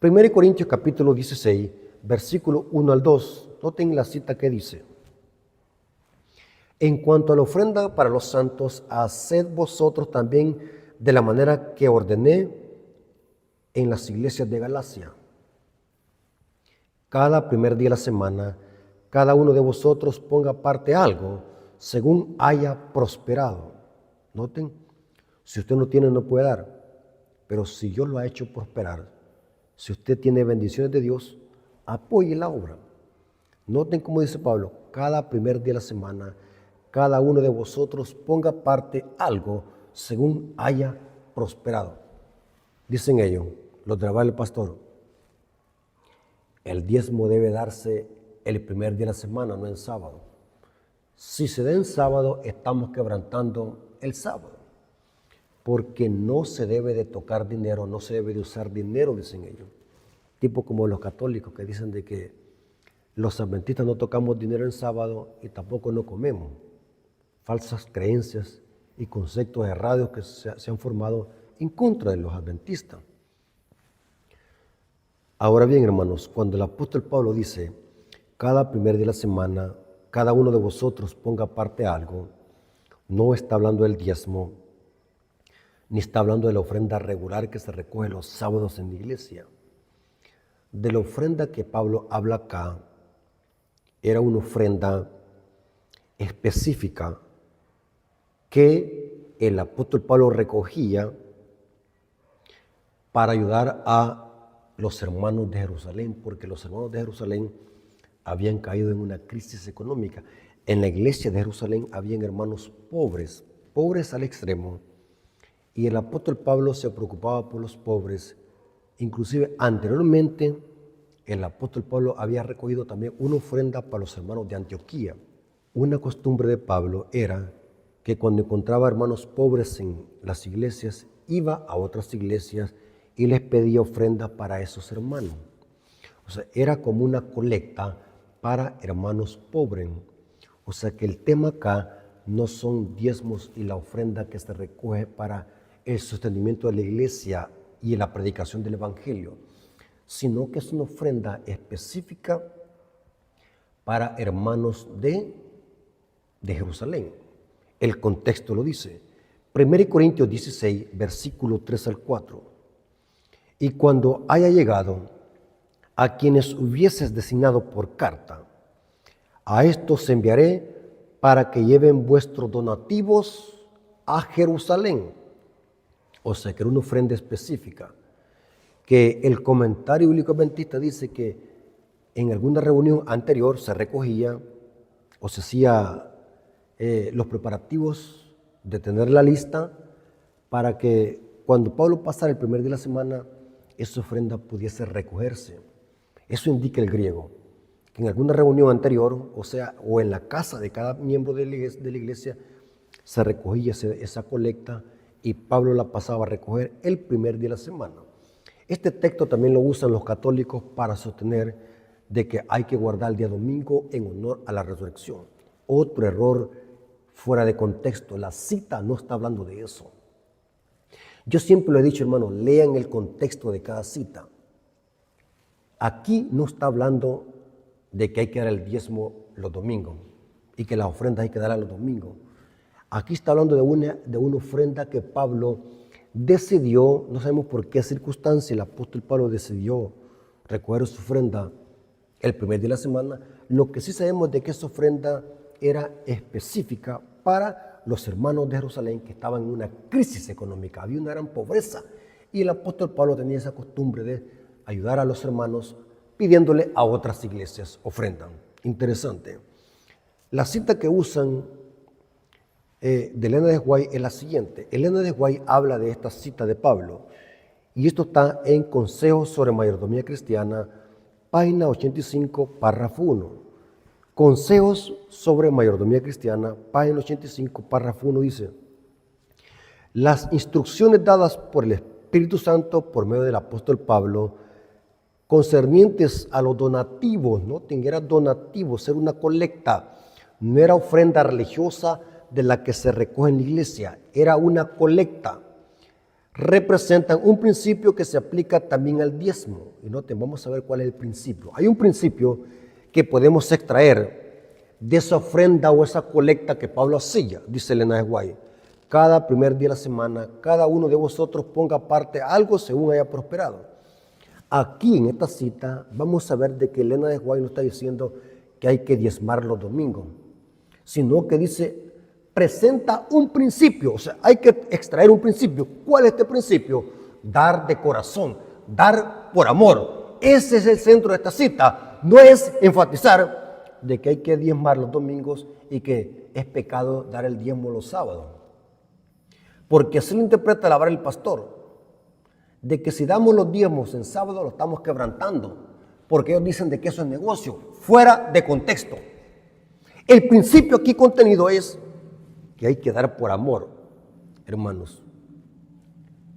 1 Corintios capítulo 16, versículo 1 al 2. Noten la cita que dice: en cuanto a la ofrenda para los santos, haced vosotros también de la manera que ordené en las iglesias de Galacia. Cada primer día de la semana, cada uno de vosotros ponga aparte algo según haya prosperado. Noten, si usted no tiene, no puede dar, pero si Dios lo ha hecho prosperar, si usted tiene bendiciones de Dios, apoye la obra. Noten cómo dice Pablo: cada primer día de la semana, cada uno de vosotros ponga aparte algo según haya prosperado. Dicen ellos, los de la vara del pastor, el diezmo debe darse el primer día de la semana, no en sábado. Si se da en sábado, estamos quebrantando el sábado, porque no se debe de tocar dinero, no se debe de usar dinero, dicen ellos. Tipo como los católicos que dicen de que los adventistas no tocamos dinero en sábado y tampoco no comemos. Falsas creencias y conceptos errados que se han formado en contra de los adventistas. Ahora bien, hermanos, cuando el apóstol Pablo dice, cada primer día de la semana, cada uno de vosotros ponga aparte algo, no está hablando del diezmo, ni está hablando de la ofrenda regular que se recoge los sábados en la iglesia. De la ofrenda que Pablo habla acá, era una ofrenda específica que el apóstol Pablo recogía para ayudar a los hermanos de Jerusalén, porque los hermanos de Jerusalén habían caído en una crisis económica. En la iglesia de Jerusalén habían hermanos pobres, pobres al extremo, y el apóstol Pablo se preocupaba por los pobres. Inclusive anteriormente el apóstol Pablo había recogido también una ofrenda para los hermanos de Antioquía. Una costumbre de Pablo era que cuando encontraba hermanos pobres en las iglesias, iba a otras iglesias y les pedía ofrenda para esos hermanos. O sea, era como una colecta para hermanos pobres. O sea que el tema acá no son diezmos y la ofrenda que se recoge para el sostenimiento de la iglesia y la predicación del evangelio, sino que es una ofrenda específica para hermanos de Jerusalén. El contexto lo dice. 1 Corintios 16, versículo 3 al 4. Y cuando haya llegado a quienes hubieses designado por carta, a estos enviaré para que lleven vuestros donativos a Jerusalén. O sea, que era una ofrenda específica. Que el comentario bíblico adventista dice que en alguna reunión anterior se recogía o se hacía los preparativos de tener la lista para que cuando Pablo pasara el primer día de la semana, esa ofrenda pudiese recogerse. Eso indica el griego, que en alguna reunión anterior, o sea, o en la casa de cada miembro de la iglesia, se recogía esa colecta y Pablo la pasaba a recoger el primer día de la semana. Este texto también lo usan los católicos para sostener de que hay que guardar el día domingo en honor a la resurrección. Otro error fuera de contexto. La cita no está hablando de eso. Yo siempre lo he dicho, hermano, lean el contexto de cada cita. Aquí no está hablando de que hay que dar el diezmo los domingos y que las ofrendas hay que darlas los domingos. Aquí está hablando de una ofrenda que Pablo decidió, no sabemos por qué circunstancia, el apóstol Pablo decidió recoger su ofrenda el primer día de la semana. Lo que sí sabemos de que esa ofrenda era específica para los hermanos de Jerusalén que estaban en una crisis económica, había una gran pobreza y el apóstol Pablo tenía esa costumbre de ayudar a los hermanos pidiéndole a otras iglesias ofrendan. Interesante. La cita que usan de Elena de White es la siguiente. Elena de White habla de esta cita de Pablo y esto está en Consejos sobre Mayordomía Cristiana, página 85, párrafo 1. Consejos sobre Mayordomía Cristiana, página 85, párrafo 1 dice: las instrucciones dadas por el Espíritu Santo por medio del apóstol Pablo concernientes a los donativos, noten, era donativo, ser una colecta, no era ofrenda religiosa de la que se recoge en la iglesia, era una colecta. Representan un principio que se aplica también al diezmo. Y noten, vamos a ver cuál es el principio. Hay un principio que podemos extraer de esa ofrenda o esa colecta que Pablo hacía, dice Elena de White. Cada primer día de la semana, cada uno de vosotros ponga aparte algo según haya prosperado. Aquí en esta cita vamos a ver de que Elena de White no está diciendo que hay que diezmar los domingos, sino que dice, presenta un principio, o sea, hay que extraer un principio. ¿Cuál es este principio? Dar de corazón, dar por amor. Ese es el centro de esta cita. No es enfatizar de que hay que diezmar los domingos y que es pecado dar el diezmo los sábados. Porque así lo interpreta la palabra del pastor, de que si damos los diezmos en sábado lo estamos quebrantando, porque ellos dicen de que eso es negocio, fuera de contexto. El principio aquí contenido es que hay que dar por amor. Hermanos,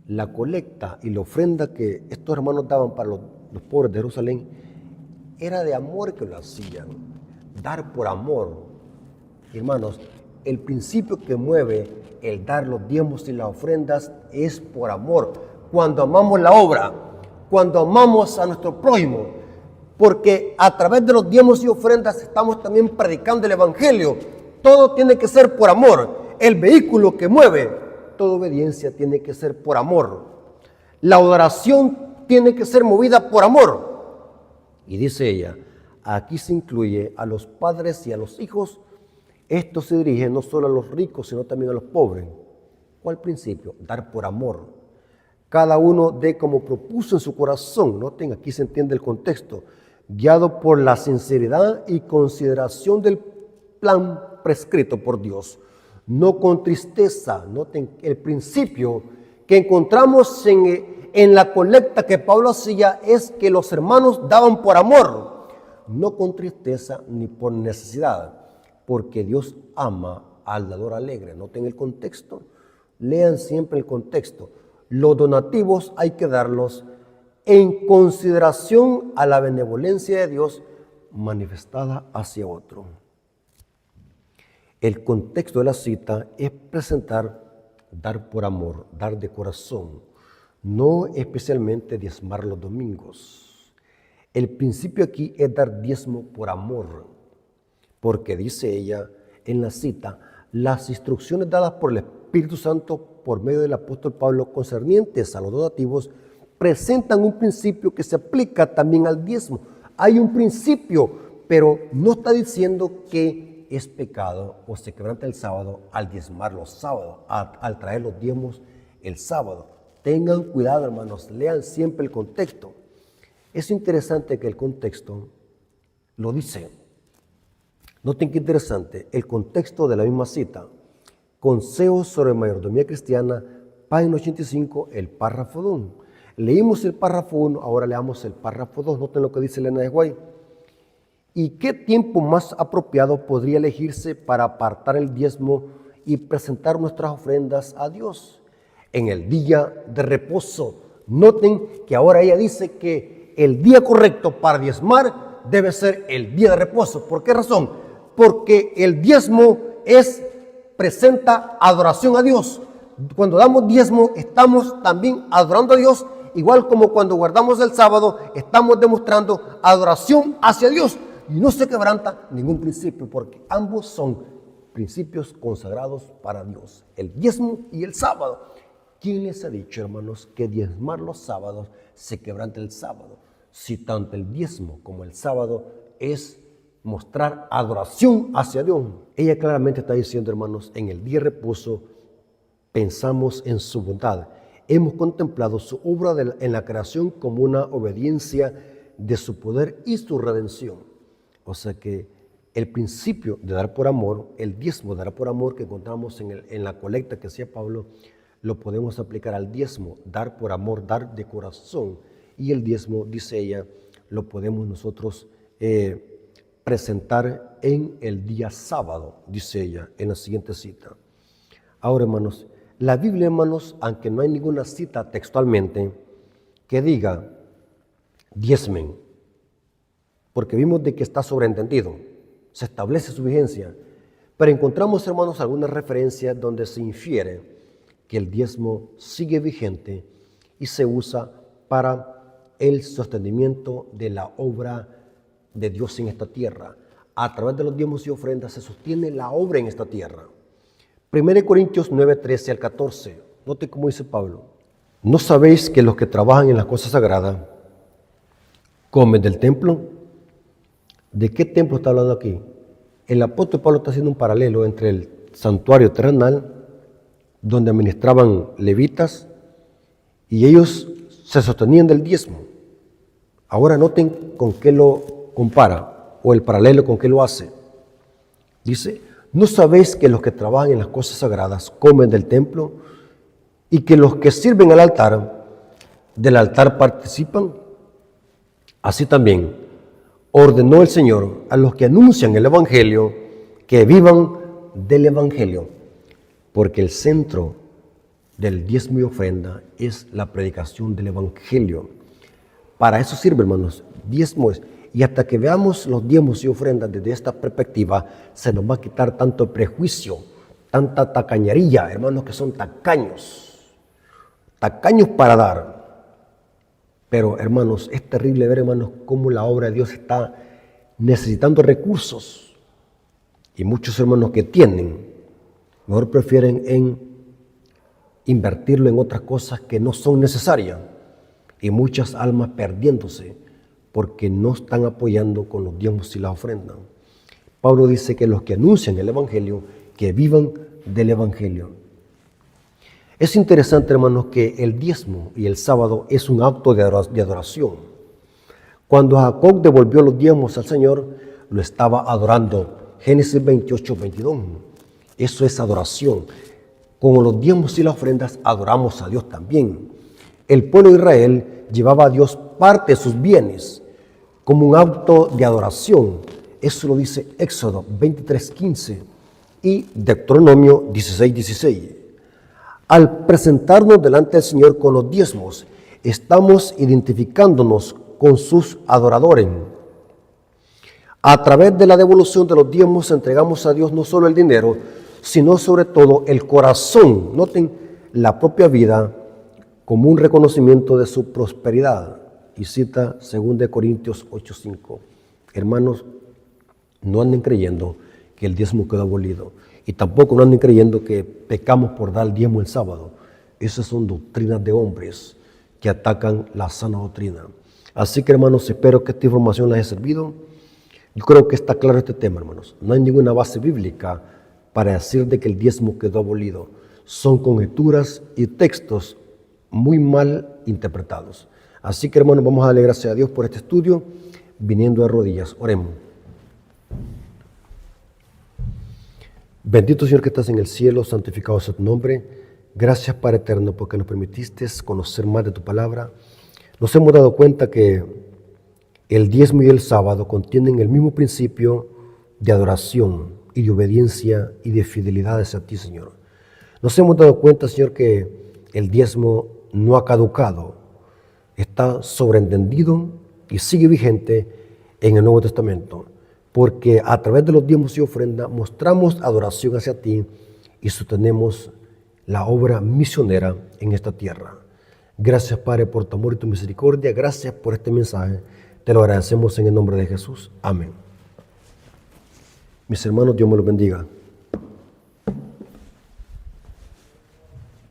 la colecta y la ofrenda que estos hermanos daban para los pobres de Jerusalén era de amor que lo hacían, dar por amor. Hermanos, el principio que mueve el dar los diezmos y las ofrendas es por amor. Cuando amamos la obra, cuando amamos a nuestro prójimo, porque a través de los diezmos y ofrendas estamos también predicando el evangelio. Todo tiene que ser por amor. El vehículo que mueve toda obediencia tiene que ser por amor. La adoración tiene que ser movida por amor. Y dice ella, aquí se incluye a los padres y a los hijos. Esto se dirige no solo a los ricos, sino también a los pobres. ¿Cuál principio? Dar por amor. Cada uno dé como propuso en su corazón. Noten, aquí se entiende el contexto. Guiado por la sinceridad y consideración del plan prescrito por Dios. No con tristeza. Noten el principio que encontramos en la colecta que Pablo hacía es que los hermanos daban por amor. No con tristeza ni por necesidad. Porque Dios ama al dador alegre. Noten el contexto. Lean siempre el contexto. Los donativos hay que darlos en consideración a la benevolencia de Dios manifestada hacia otro. El contexto de la cita es presentar, dar por amor, dar de corazón, no especialmente diezmar los domingos. El principio aquí es dar diezmo por amor, porque dice ella en la cita, las instrucciones dadas por el Espíritu Santo por medio del apóstol Pablo concernientes a los donativos presentan un principio que se aplica también al diezmo. Hay un principio, pero no está diciendo que es pecado o se quebranta el sábado al diezmar los sábados, al traer los diezmos el sábado. Tengan cuidado, hermanos, lean siempre el contexto. Es interesante que el contexto lo dice. Noten qué interesante, el contexto de la misma cita. Consejos sobre mayordomía cristiana, página 85, el párrafo 2. Leímos el párrafo 1, ahora leamos el párrafo 2. Noten lo que dice Elena de White. ¿Y qué tiempo más apropiado podría elegirse para apartar el diezmo y presentar nuestras ofrendas a Dios? en el día de reposo. Noten que ahora ella dice que el día correcto para diezmar debe ser el día de reposo. ¿Por qué razón? Porque el diezmo presenta adoración a Dios. Cuando damos diezmo, estamos también adorando a Dios, igual como cuando guardamos el sábado, estamos demostrando adoración hacia Dios. Y no se quebranta ningún principio, porque ambos son principios consagrados para Dios, el diezmo y el sábado. ¿Quién les ha dicho, hermanos, que diezmar los sábados se quebranta el sábado? Si tanto el diezmo como el sábado es mostrar adoración hacia Dios. Ella claramente está diciendo, hermanos, en el día de reposo pensamos en su bondad. Hemos contemplado su obra en la creación como una obediencia de su poder y su redención. O sea que el principio de dar por amor, el diezmo de dar por amor que encontramos en la colecta que hacía Pablo, lo podemos aplicar al diezmo, dar por amor, dar de corazón. Y el diezmo, dice ella, lo podemos nosotros presentar en el día sábado, dice ella, en la siguiente cita. Ahora, hermanos, la Biblia, hermanos, aunque no hay ninguna cita textualmente que diga diezmen, porque vimos de que está sobreentendido, se establece su vigencia, pero encontramos, hermanos, algunas referencias donde se infiere que el diezmo sigue vigente y se usa para el sostenimiento de la obra de Dios en esta tierra. A través de los diezmos y ofrendas se sostiene la obra en esta tierra. 1 Corintios 9, 13 al 14. Note cómo dice Pablo. ¿No sabéis que los que trabajan en las cosas sagradas comen del templo? ¿De qué templo está hablando aquí? El apóstol Pablo está haciendo un paralelo entre el santuario terrenal, donde administraban levitas, y ellos se sostenían del diezmo. Ahora noten con qué lo compara, o el paralelo con qué lo hace. Dice, ¿no sabéis que los que trabajan en las cosas sagradas comen del templo y que los que sirven al altar, del altar participan? Así también ordenó el Señor a los que anuncian el Evangelio que vivan del Evangelio, porque el centro del diezmo y ofrenda es la predicación del Evangelio. Para eso sirve, hermanos, diezmo es. Y hasta que veamos los diezmos y ofrendas desde esta perspectiva, se nos va a quitar tanto prejuicio, tanta tacañería, hermanos, que son tacaños para dar. Pero, hermanos, es terrible ver, hermanos, cómo la obra de Dios está necesitando recursos. Y muchos hermanos que tienen, mejor prefieren invertirlo en otras cosas que no son necesarias. Y muchas almas perdiéndose porque no están apoyando con los diezmos y las ofrendas. Pablo dice que los que anuncian el Evangelio, que vivan del Evangelio. Es interesante, hermanos, que el diezmo y el sábado es un acto de adoración. Cuando Jacob devolvió los diezmos al Señor, lo estaba adorando. Génesis 28, 22. Eso es adoración. Con los diezmos y las ofrendas adoramos a Dios también. El pueblo de Israel llevaba a Dios parte de sus bienes como un acto de adoración. Eso lo dice Éxodo 23:15 y Deuteronomio 16:16. Al presentarnos delante del Señor con los diezmos, estamos identificándonos con sus adoradores. A través de la devolución de los diezmos entregamos a Dios no solo el dinero, sino sobre todo el corazón. Noten la propia vida como un reconocimiento de su prosperidad. Y cita 2 Corintios 8:5. Hermanos, no anden creyendo que el diezmo quedó abolido. Y tampoco no anden creyendo que pecamos por dar el diezmo el sábado. Esas son doctrinas de hombres que atacan la sana doctrina. Así que, hermanos, espero que esta información les haya servido. Yo creo que está claro este tema, hermanos. No hay ninguna base bíblica para decir de que el diezmo quedó abolido. Son conjeturas y textos muy mal interpretados. Así que, hermanos, vamos a darle gracias a Dios por este estudio, viniendo de rodillas. Oremos. Bendito Señor que estás en el cielo, santificado sea tu nombre. Gracias, Padre eterno, porque nos permitiste conocer más de tu palabra. Nos hemos dado cuenta que el diezmo y el sábado contienen el mismo principio de adoración y de obediencia y de fidelidad hacia ti, Señor. Nos hemos dado cuenta, Señor, que el diezmo no ha caducado, está sobreentendido y sigue vigente en el Nuevo Testamento, porque a través de los diezmos y ofrendas mostramos adoración hacia ti y sostenemos la obra misionera en esta tierra. Gracias, Padre, por tu amor y tu misericordia. Gracias por este mensaje. Te lo agradecemos en el nombre de Jesús. Amén. Mis hermanos, Dios me los bendiga.